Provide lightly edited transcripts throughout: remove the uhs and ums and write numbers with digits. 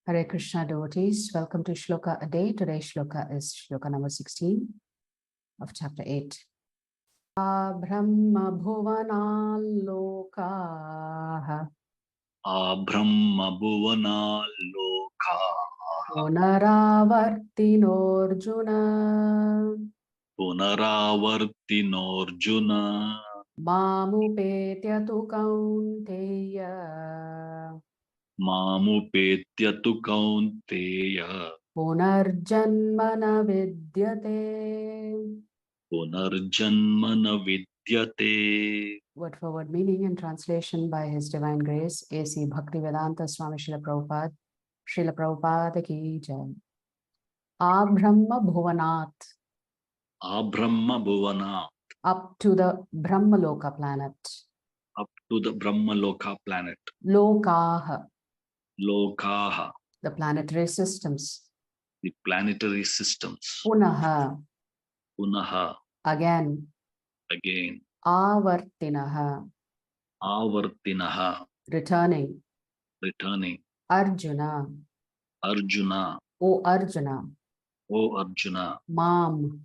Hare Krishna devotees, welcome to Shloka a day. Today's Shloka is Shloka number 16 of chapter 8. Brahma bhuvanalokaha Brahma bhuvana loka punaravartinorjuna punaravartinorjuna mamupetyatu kaunteya mamupetyatu kaunteya punarjanmana vidyate. punarjanmana vidyate. Word for word meaning and translation by His Divine Grace, A.C. Bhaktivedanta Swami Srila Prabhupada. Srila Prabhupada ki jai. Brahma bhuvanat. Brahma bhuvana, Up to the Brahmaloka planet. up to the Brahma loka planet. Lokaha. Lokaha, The planetary systems. the planetary systems. Punaha. Punaha, Again. again. Avartinaha. Avartinaha, Returning. returning. Arjuna. Arjuna, O Arjuna. O Arjuna, Mam.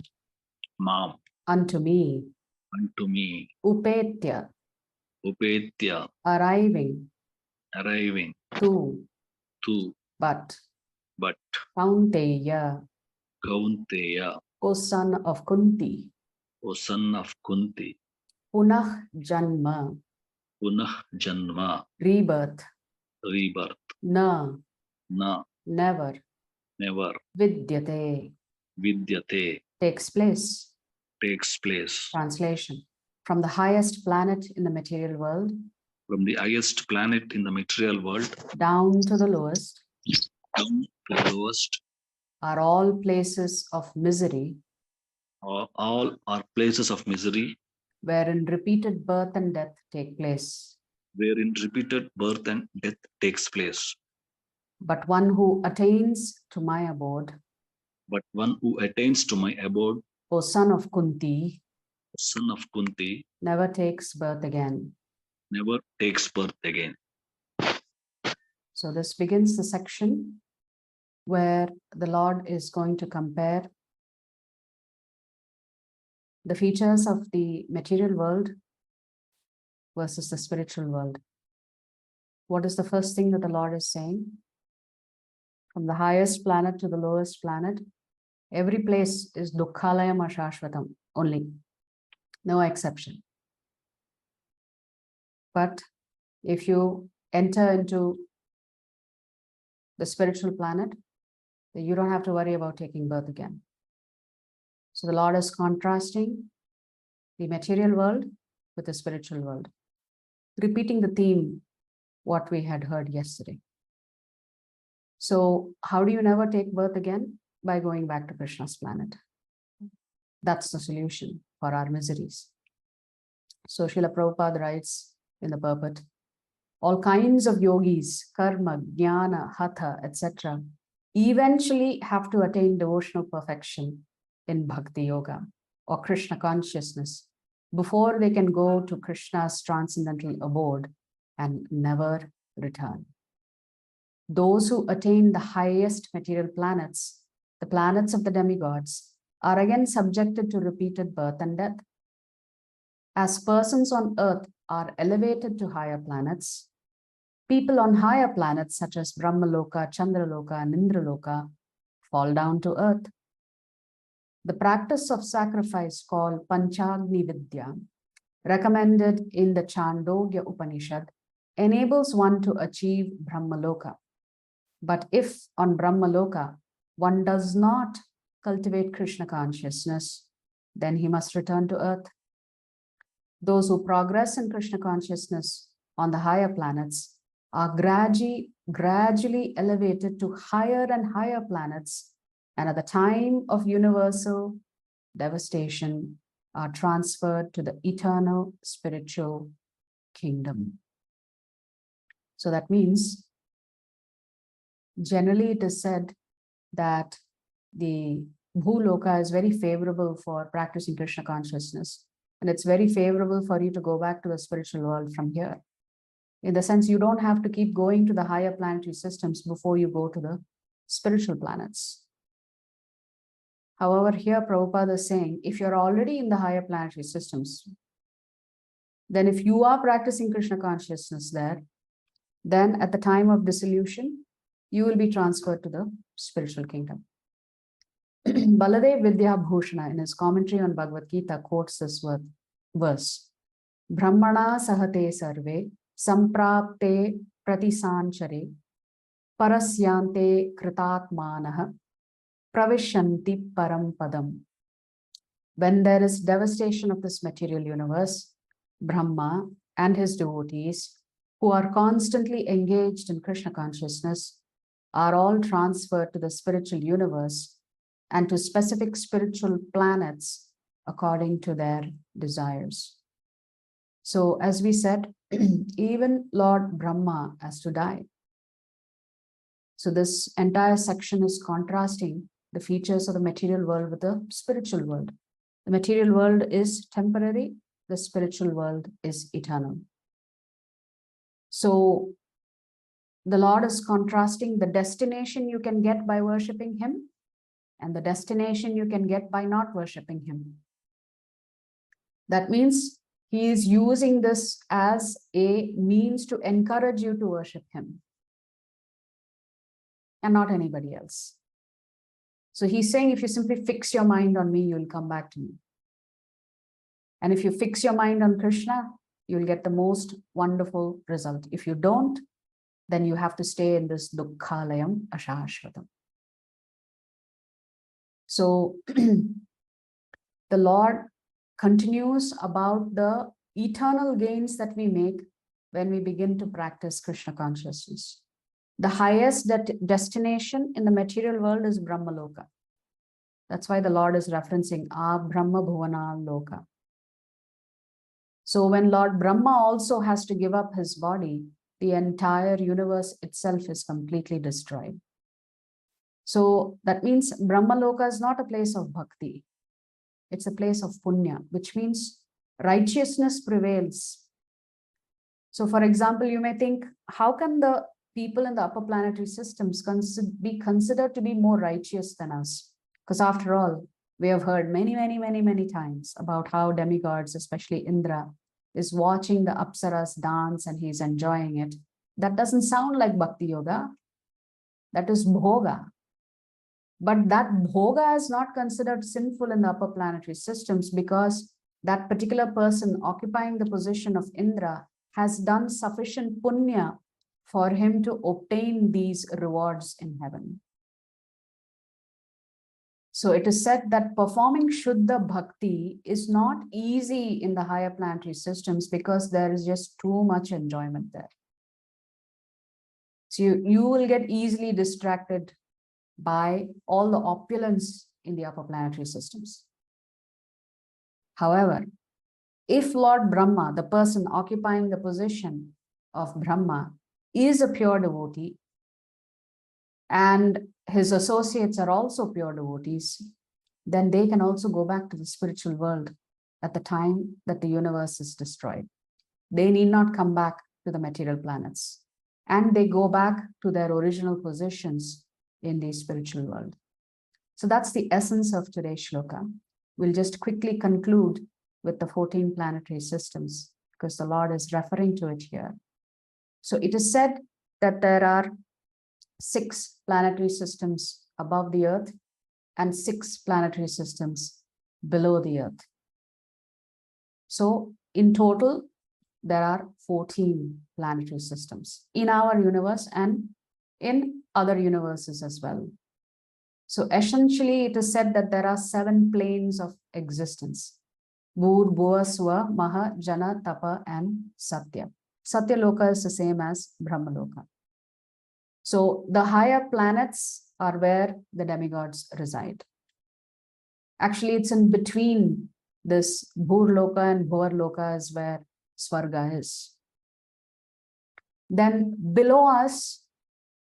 Mam, Unto me. unto me. Upetya. Upetya, Arriving. arriving. To. But Kaunteya. Kaunteya, O son of Kunti. O son of Kunti. Punah Janma. Punah janma, Rebirth. rebirth. Na. Never. Vidyate. Vidyate, Takes place. Translation. From the highest planet in the material world. From the highest planet in the material world. Down to the lowest. Down to the lowest. Are all places of misery. All are places of misery. Wherein repeated birth and death take place. Wherein repeated birth and death takes place. But one who attains to my abode. But one who attains to my abode. O son of Kunti. Son of Kunti. Never takes birth again. Never takes birth again. So this begins the section where the Lord is going to compare the features of the material world versus the spiritual world. What is the first thing that the Lord is saying? From the highest planet to the lowest planet, every place is dukkhalayam ashashvatam only, no exception. But if you enter into the spiritual planet, then you don't have to worry about taking birth again. So the Lord is contrasting the material world with the spiritual world, repeating the theme, what we had heard yesterday. So how do you never take birth again? By going back to Krishna's planet. That's the solution for our miseries. So Srila Prabhupada writes in the purport, all kinds of yogis, karma, jnana, hatha, etc., eventually have to attain devotional perfection in bhakti yoga or Krishna consciousness before they can go to Krishna's transcendental abode and never return. Those who attain the highest material planets, the planets of the demigods, are again subjected to repeated birth and death. As persons on earth are elevated to higher planets, people on higher planets such as Brahmaloka, Chandraloka, and Indraloka fall down to earth. The practice of sacrifice called Panchagni Vidya, recommended in the Chandogya Upanishad, enables one to achieve Brahmaloka. But if on Brahmaloka one does not cultivate Krishna consciousness, then he must return to earth. Those who progress in Krishna consciousness on the higher planets are gradually elevated to higher and higher planets, and at the time of universal devastation are transferred to the eternal spiritual kingdom. So that means, generally it is said that the Bhuloka is very favorable for practicing Krishna consciousness, and it's very favorable for you to go back to the spiritual world from here. In the sense, you don't have to keep going to the higher planetary systems before you go to the spiritual planets. However, here Prabhupada is saying, if you're already in the higher planetary systems, then if you are practicing Krishna consciousness there, then at the time of dissolution, you will be transferred to the spiritual kingdom. Baladev Vidya Bhushana, in his commentary on Bhagavad Gita, quotes this verse, Brahmana sahate sarve samprapte pratisanchare parasyante kritatmanaha pravishanti param padam. When there is devastation of this material universe, Brahma and his devotees, who are constantly engaged in Krishna consciousness, are all transferred to the spiritual universe and to specific spiritual planets according to their desires. So, as we said, even Lord Brahma has to die. So, this entire section is contrasting the features of the material world with the spiritual world. The material world is temporary, the spiritual world is eternal. So, the Lord is contrasting the destination you can get by worshipping Him and the destination you can get by not worshipping Him. That means He is using this as a means to encourage you to worship Him and not anybody else. So He's saying, if you simply fix your mind on me, you'll come back to me. And if you fix your mind on Krishna, you'll get the most wonderful result. If you don't, then you have to stay in this dukkhalayam ashashvatam. So the Lord continues about the eternal gains that we make when we begin to practice Krishna consciousness. The highest destination in the material world is Brahma Loka. That's why the Lord is referencing Brahma Bhuvana Loka. So when Lord Brahma also has to give up his body, the entire universe itself is completely destroyed. So that means Brahma Loka is not a place of bhakti. It's a place of punya, which means righteousness prevails. So for example, you may think, how can the people in the upper planetary systems be considered to be more righteous than us? Because after all, we have heard many times about how demigods, especially Indra, is watching the Apsaras dance and he's enjoying it. That doesn't sound like Bhakti Yoga. That is Bhoga. But that Bhoga is not considered sinful in the upper planetary systems because that particular person occupying the position of Indra has done sufficient punya for him to obtain these rewards in heaven. So it is said that performing Shuddha Bhakti is not easy in the higher planetary systems because there is just too much enjoyment there. So you will get easily distracted by all the opulence in the upper planetary systems. However, if Lord Brahma, the person occupying the position of Brahma, is a pure devotee, and his associates are also pure devotees, then they can also go back to the spiritual world at the time that the universe is destroyed. They need not come back to the material planets, and they go back to their original positions in the spiritual world. So that's the essence of today's shloka. We'll just quickly conclude with the 14 planetary systems because the Lord is referring to it here. So it is said that there are 6 planetary systems above the earth and 6 planetary systems below the earth. So in total, there are 14 planetary systems in our universe and in other universes as well. So essentially, it is said that there are 7 planes of existence. Bhur, Bhuva, Swa, Maha, Jana, Tapa, and Satya. Satya Loka is the same as Brahma Loka. So the higher planets are where the demigods reside. Actually, it's in between this Bhur Loka and Bhuvar Loka is where Swarga is. Then below us,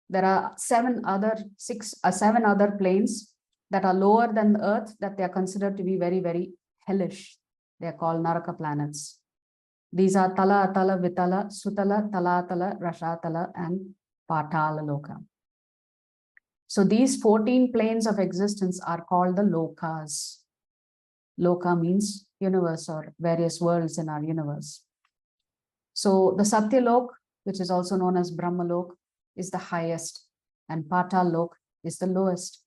there are 7 other planes that are lower than the earth that they are considered to be very, very hellish. They are called Naraka planets. These are Tala, Atala, Vitala, Sutala, Talatala, Rashatala, and Patala Loka. So these 14 planes of existence are called the Lokas. Loka means universe or various worlds in our universe. So the Satyalok, which is also known as Brahmalok, is the highest, and Patal Lok is the lowest.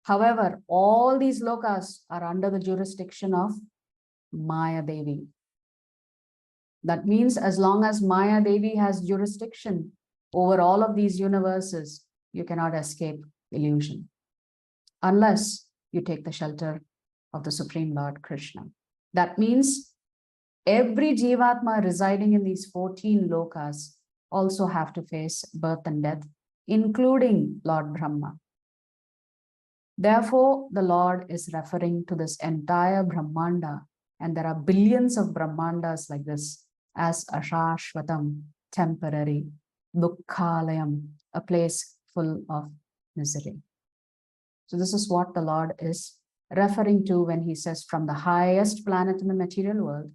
However, all these lokas are under the jurisdiction of Maya Devi. That means as long as Maya Devi has jurisdiction over all of these universes, you cannot escape illusion, unless you take the shelter of the Supreme Lord Krishna. That means every Jivatma residing in these 14 lokas also have to face birth and death, including Lord Brahma. Therefore, the Lord is referring to this entire Brahmanda, and there are billions of Brahmandas like this, as Ashashvatam, temporary, Dukkhalayam, a place full of misery. So this is what the Lord is referring to when he says from the highest planet in the material world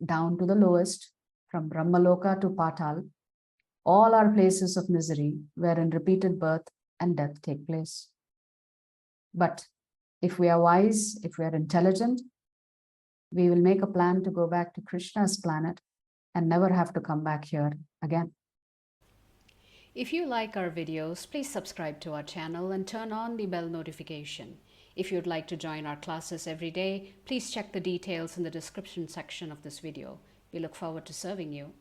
down to the lowest, from Brahmaloka to Patal, all are places of misery wherein repeated birth and death take place. But if we are wise, if we are intelligent, we will make a plan to go back to Krishna's planet and never have to come back here again. If you like our videos, please subscribe to our channel and turn on the bell notification. If you'd like to join our classes every day, please check the details in the description section of this video. We look forward to serving you.